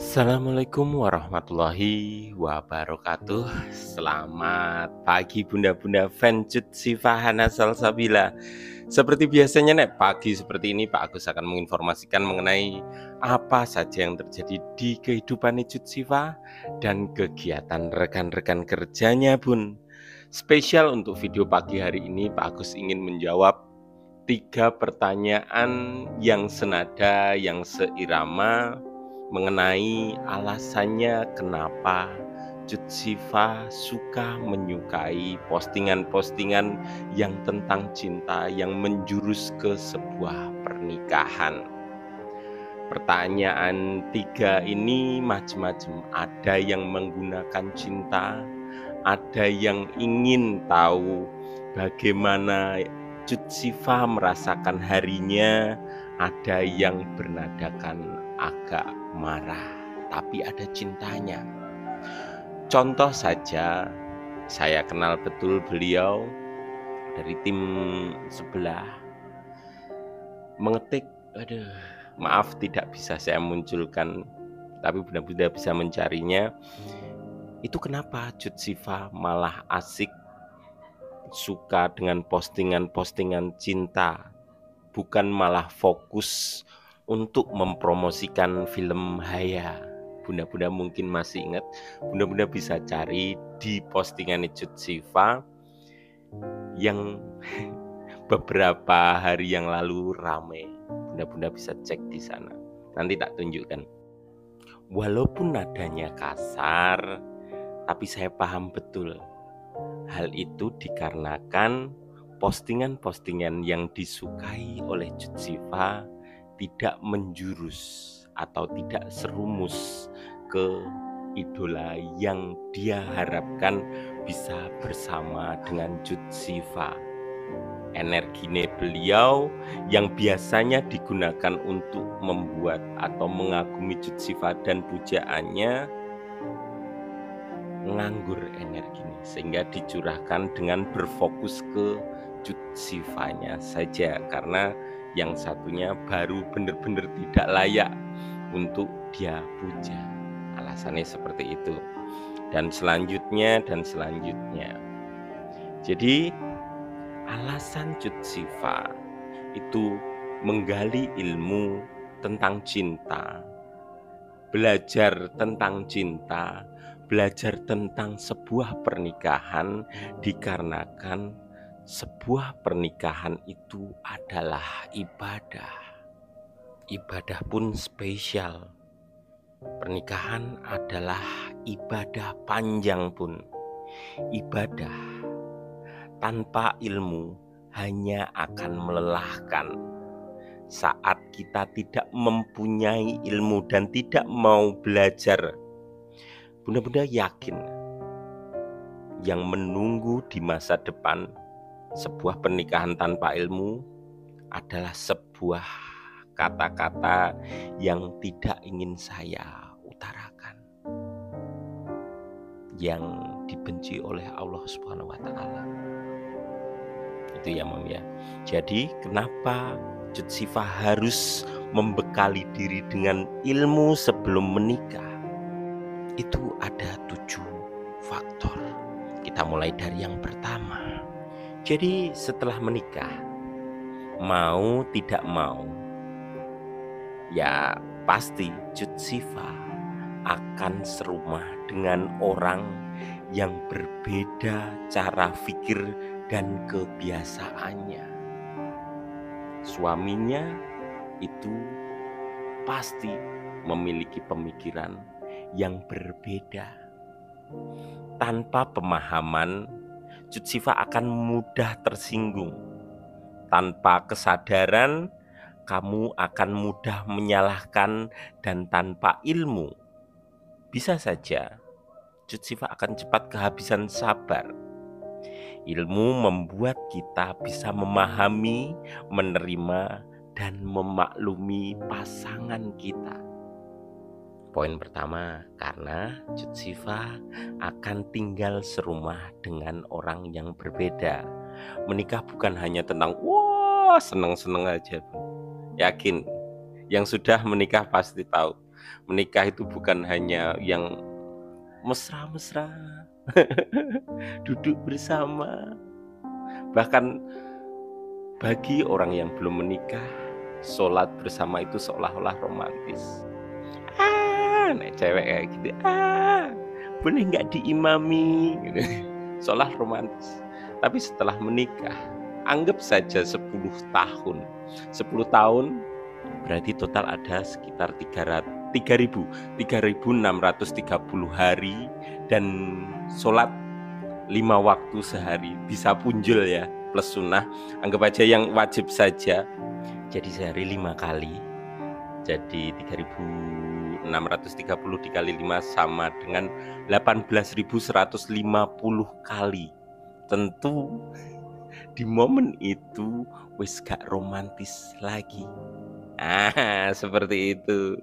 Assalamualaikum warahmatullahi wabarakatuh. Selamat pagi bunda-bunda fan Cut Sifa Hana Salsabila. Seperti biasanya pagi seperti ini Pak Agus akan menginformasikan mengenai apa saja yang terjadi di kehidupan Cut Sifa dan kegiatan rekan-rekan kerjanya Bun. Spesial untuk video pagi hari ini Pak Agus ingin menjawab 3 pertanyaan yang senada, yang seirama mengenai alasannya kenapa Cut Sifa suka menyukai postingan-postingan yang tentang cinta yang menjurus ke sebuah pernikahan. Pertanyaan 3 ini macam-macam, ada yang menggunakan cinta, ada yang ingin tahu bagaimana Cut Sifa merasakan harinya, ada yang bernadakan agak marah, tapi ada cintanya. Contoh saja, saya kenal betul beliau dari tim sebelah. Mengetik, maaf tidak bisa saya munculkan, tapi benar-benar bisa mencarinya. Itu kenapa Cut Sifa malah asik suka dengan postingan-postingan cinta, bukan malah fokus untuk mempromosikan film Haya. Bunda-bunda mungkin masih ingat, bunda-bunda bisa cari di postingan Cut Sifa yang beberapa hari yang lalu rame. Bunda-bunda bisa cek di sana. Nanti tak tunjukkan. Walaupun nadanya kasar, tapi saya paham betul. Hal itu dikarenakan postingan-postingan yang disukai oleh Cut Sifa tidak menjurus atau tidak serumus ke idola yang dia harapkan bisa bersama dengan Cut Sifa. Energinya beliau yang biasanya digunakan untuk membuat atau mengagumi Cut Sifa dan pujaannya nganggur energinya, sehingga dicurahkan dengan berfokus ke Cut Sifanya saja, karena yang satunya baru benar-benar tidak layak untuk dia puja. Alasannya seperti itu. Dan selanjutnya. Jadi alasan Cut Sifa itu menggali ilmu tentang cinta, belajar tentang cinta, belajar tentang sebuah pernikahan, dikarenakan sebuah pernikahan itu adalah ibadah. Ibadah pun spesial. Pernikahan adalah ibadah panjang pun. Ibadah tanpa ilmu hanya akan melelahkan. Saat kita tidak mempunyai ilmu dan tidak mau belajar, bunda-bunda yakin yang menunggu di masa depan sebuah pernikahan tanpa ilmu adalah sebuah kata-kata yang tidak ingin saya utarakan, yang dibenci oleh Allah Subhanahu wa Ta'ala. Itu ya Mam ya. Jadi kenapa Cut Sifa harus membekali diri dengan ilmu sebelum menikah? Itu ada 7 faktor. Kita mulai dari yang pertama. Jadi setelah menikah, mau tidak mau, ya pasti Cut Sifa akan serumah dengan orang yang berbeda cara pikir dan kebiasaannya. Suaminya itu pasti memiliki pemikiran yang berbeda. Tanpa pemahaman, Cut Sifa akan mudah tersinggung. Tanpa kesadaran, kamu akan mudah menyalahkan, dan tanpa ilmu, bisa saja Cut Sifa akan cepat kehabisan sabar. Ilmu membuat kita bisa memahami, menerima, dan memaklumi pasangan kita. Poin pertama, karena Cut Sifa akan tinggal serumah dengan orang yang berbeda. Menikah bukan hanya tentang wah seneng-seneng aja. Yakin, yang sudah menikah pasti tahu. Menikah itu bukan hanya yang mesra-mesra, duduk bersama. Bahkan bagi orang yang belum menikah, sholat bersama itu seolah-olah romantis. Nek cewek kayak gitu, boleh nggak diimami? Gitu. Seolah romantis. Tapi setelah menikah, anggap saja 10 tahun. 10 tahun berarti total ada sekitar 3.630 hari dan sholat 5 waktu sehari, bisa punjul ya, plus sunnah. Anggap aja yang wajib saja, jadi sehari 5 kali, jadi 3.630 dikali 5 sama dengan 18.150 kali. Tentu di momen itu wis gak romantis lagi. Seperti itu.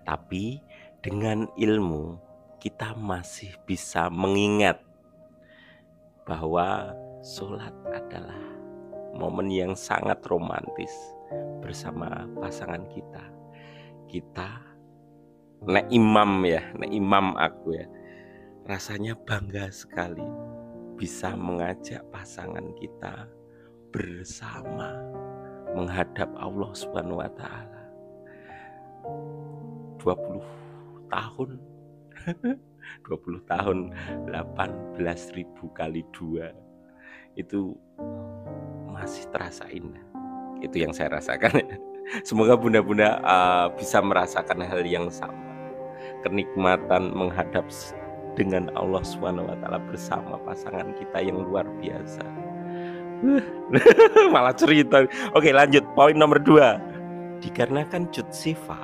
Tapi dengan ilmu kita masih bisa mengingat bahwa sholat adalah momen yang sangat romantis bersama pasangan kita. Kita nek imam aku ya, rasanya bangga sekali bisa mengajak pasangan kita bersama menghadap Allah Subhanahu wa taala. 20 tahun 20 tahun 18.000 kali 2 itu masih terasa indah. Itu yang saya rasakan. Semoga bunda-bunda bisa merasakan hal yang sama. Kenikmatan menghadap dengan Allah Subhanahu wa taala bersama pasangan kita yang luar biasa. Malah cerita. Oke, lanjut poin nomor 2. Dikarenakan Jud Sifa,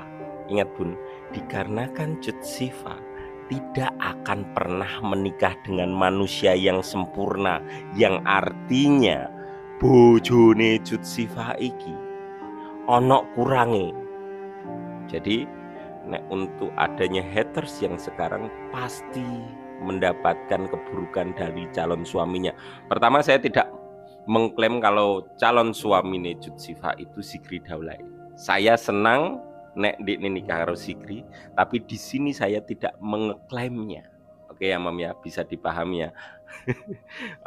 ingat bun, dikarenakan Jud Sifa tidak akan pernah menikah dengan manusia yang sempurna, yang artinya bojone Jud Sifa iki ono kurangi. Jadi untuk adanya haters yang sekarang pasti mendapatkan keburukan dari calon suaminya. Pertama, saya tidak mengklaim kalau calon suami Jud Sifa itu Zikri Daulay. Saya senang nek nikah karo Zikri, tapi di sini saya tidak mengeklaimnya. Oke ya Mam ya, bisa dipahami ya.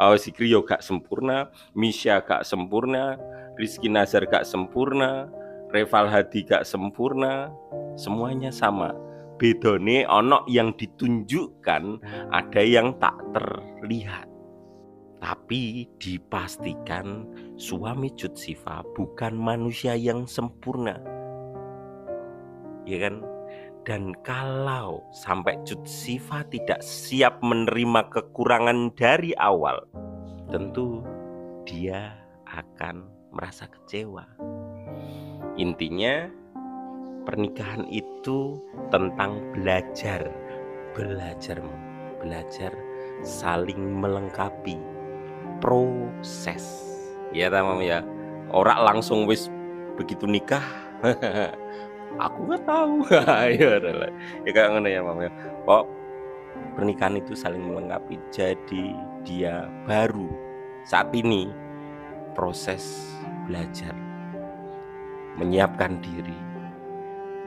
Oh, Zikri yo gak sempurna, Misha gak sempurna, Rizky Nazar gak sempurna, Reval Hadi gak sempurna, semuanya sama. Bedone ono yang ditunjukkan, ada yang tak terlihat. Tapi dipastikan suami Jud Sifa bukan manusia yang sempurna, ya kan? Dan kalau sampai Jud Sifa tidak siap menerima kekurangan dari awal, tentu dia akan merasa kecewa. Intinya pernikahan itu tentang belajar saling melengkapi, proses. Ya tamam ya. Ora langsung wis begitu nikah. Aku nggak tahu. Ya kayak ngono ya Mam ya. Kok pernikahan itu saling melengkapi. Jadi dia baru saat ini proses belajar, menyiapkan diri,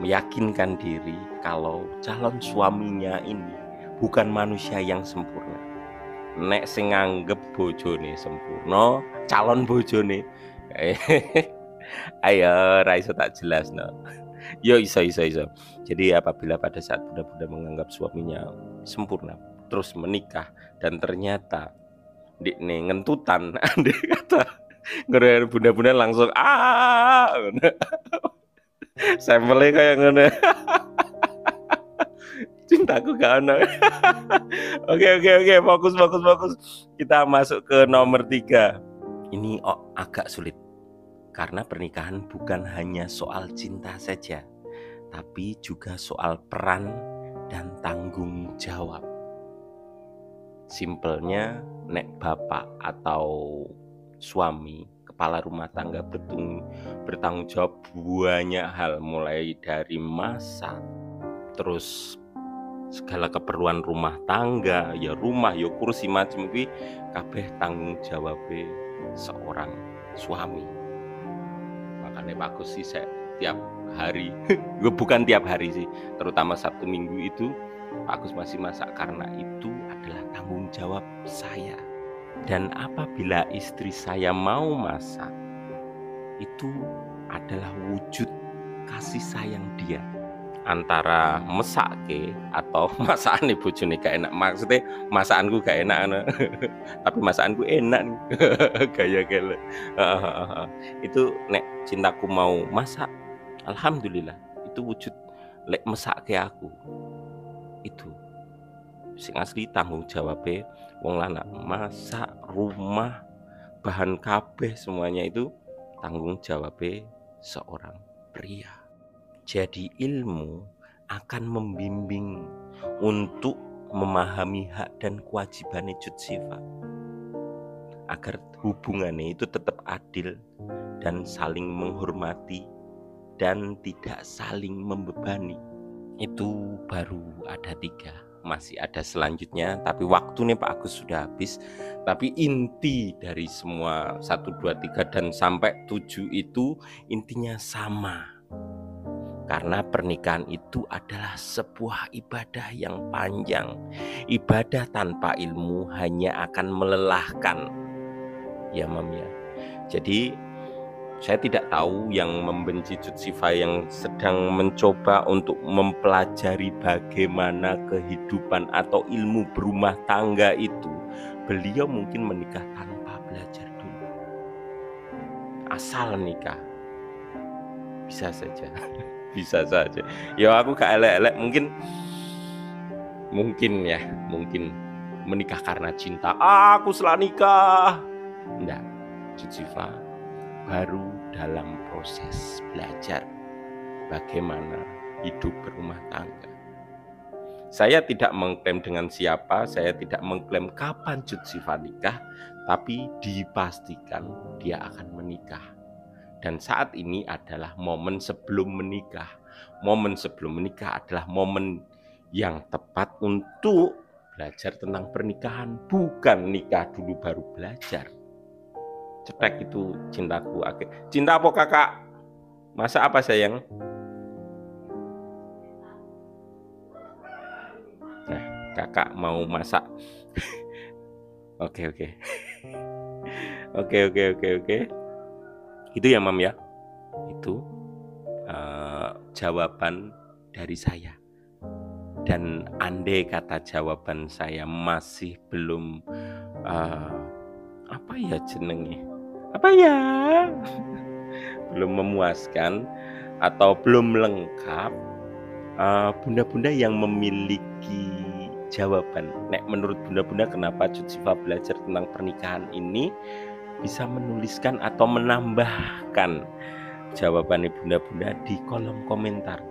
meyakinkan diri kalau calon suaminya ini bukan manusia yang sempurna. Nek sing nganggep bojone sempurna, calon bojone ayo ra iso tak jelasno. Yo iso. Jadi apabila pada saat bunda-bunda menganggap suaminya sempurna, terus menikah dan ternyata ndekne ngentutan, andai kata ngene bunda-bunda langsung sampelnya kayak ngono. Cintaku gak ono. Oke, fokus. Kita masuk ke nomor 3. Ini agak sulit. Karena pernikahan bukan hanya soal cinta saja, tapi juga soal peran dan tanggung jawab. Simpelnya, nek bapak atau suami, kepala rumah tangga bertanggung jawab banyak hal, mulai dari masak, terus segala keperluan rumah tangga, ya rumah, ya kursi macam kuwi kabeh tanggung jawabnya seorang suami. Makanya bagus sih saya tiap hari. Bukan tiap hari sih, terutama Sabtu Minggu itu Pak Agus masih masak karena itu adalah tanggung jawab saya. Dan apabila istri saya mau masak, itu adalah wujud kasih sayang dia. Antara mesake atau masakan ibu bojone gak enak, maksudnya masakanku gak enak tapi masakanku enak nih. Gaya gele. Itu nek cintaku mau masak, alhamdulillah itu wujud lek mesake aku. Itu sing asli tanggung jawabnya wong lanang, masak, rumah, bahan kabeh semuanya itu tanggung jawabnya seorang pria. Jadi ilmu akan membimbing untuk memahami hak dan kewajiban Cut Sifa agar hubungannya itu tetap adil dan saling menghormati dan tidak saling membebani. Itu baru ada 3, masih ada selanjutnya, tapi waktunya Pak Agus sudah habis. Tapi inti dari semua 1, 2, 3 dan sampai 7 itu intinya sama. Karena pernikahan itu adalah sebuah ibadah yang panjang. Ibadah tanpa ilmu hanya akan melelahkan. Ya Mam ya. Jadi saya tidak tahu yang membenci Cut Sifa yang sedang mencoba untuk mempelajari bagaimana kehidupan atau ilmu berumah tangga itu. Beliau mungkin menikah tanpa belajar dulu. Asal nikah. Bisa saja. Bisa saja. Ya aku gak elek-elek, mungkin menikah karena cinta. Aku setelah nikah. Enggak. Cut Sifa baru dalam proses belajar bagaimana hidup berumah tangga. Saya tidak mengklaim dengan siapa, saya tidak mengklaim kapan Cut Sifa nikah, tapi dipastikan dia akan menikah. Dan saat ini adalah momen sebelum menikah. Momen sebelum menikah adalah momen yang tepat untuk belajar tentang pernikahan, bukan nikah dulu baru belajar. Cetek itu cintaku. Cinta apa kakak? Masak apa sayang? Nah, kakak mau masak. Oke. Oke. Itu ya Mam ya. Itu jawaban dari saya. Dan andai kata jawaban saya masih belum belum memuaskan atau belum lengkap, bunda-bunda yang memiliki jawaban, nek menurut bunda-bunda kenapa Cut Sifa belajar tentang pernikahan ini, bisa menuliskan atau menambahkan jawabannya bunda-bunda di kolom komentar.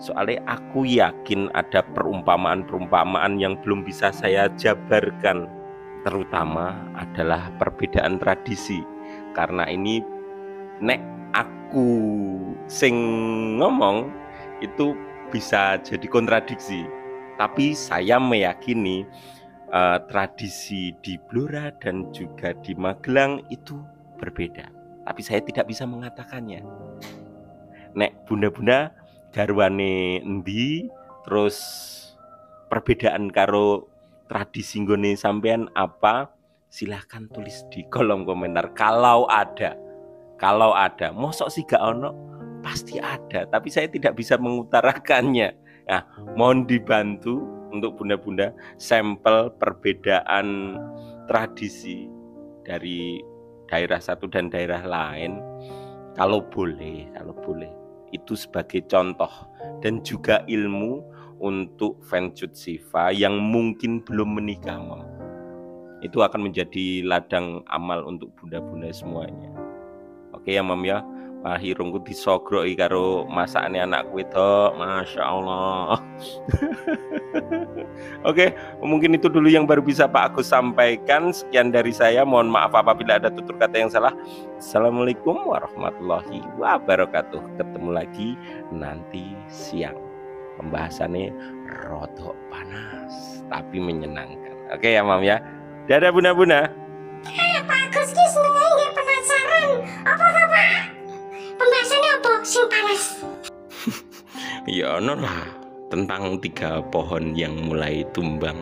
Soalnya aku yakin ada perumpamaan-perumpamaan yang belum bisa saya jabarkan, terutama adalah perbedaan tradisi. Karena ini nek aku sing ngomong itu bisa jadi kontradiksi, tapi saya meyakini tradisi di Blora dan juga di Magelang itu berbeda, tapi saya tidak bisa mengatakannya. Nek bunda-bunda garwane endi, terus perbedaan karo tradisi nggone sampean apa, silahkan tulis di kolom komentar kalau ada. Mosok sih gak ono, pasti ada, tapi saya tidak bisa mengutarakannya. Nah, mohon dibantu untuk bunda-bunda sampel perbedaan tradisi dari daerah satu dan daerah lain, kalau boleh itu sebagai contoh dan juga ilmu untuk fans Cut Sifa yang mungkin belum menikah, Mam. Itu akan menjadi ladang amal untuk bunda-bunda semuanya. Oke ya Mam ya. Hirungku disogroki karo masakane anak wedok, Masya Allah. Oke, mungkin itu dulu yang baru bisa Pak Agus sampaikan. Sekian dari saya, mohon maaf apabila ada tutur kata yang salah. Assalamualaikum warahmatullahi wabarakatuh. Ketemu lagi nanti siang. Pembahasannya rodok panas tapi menyenangkan. Oke ya Mam ya. Dadah bunda-bunda. Pak Agus ki senengnya penasaran. Apa Pak? Pembahasannya apa? Sing panas. Ya ono lah tentang 3 pohon yang mulai tumbang.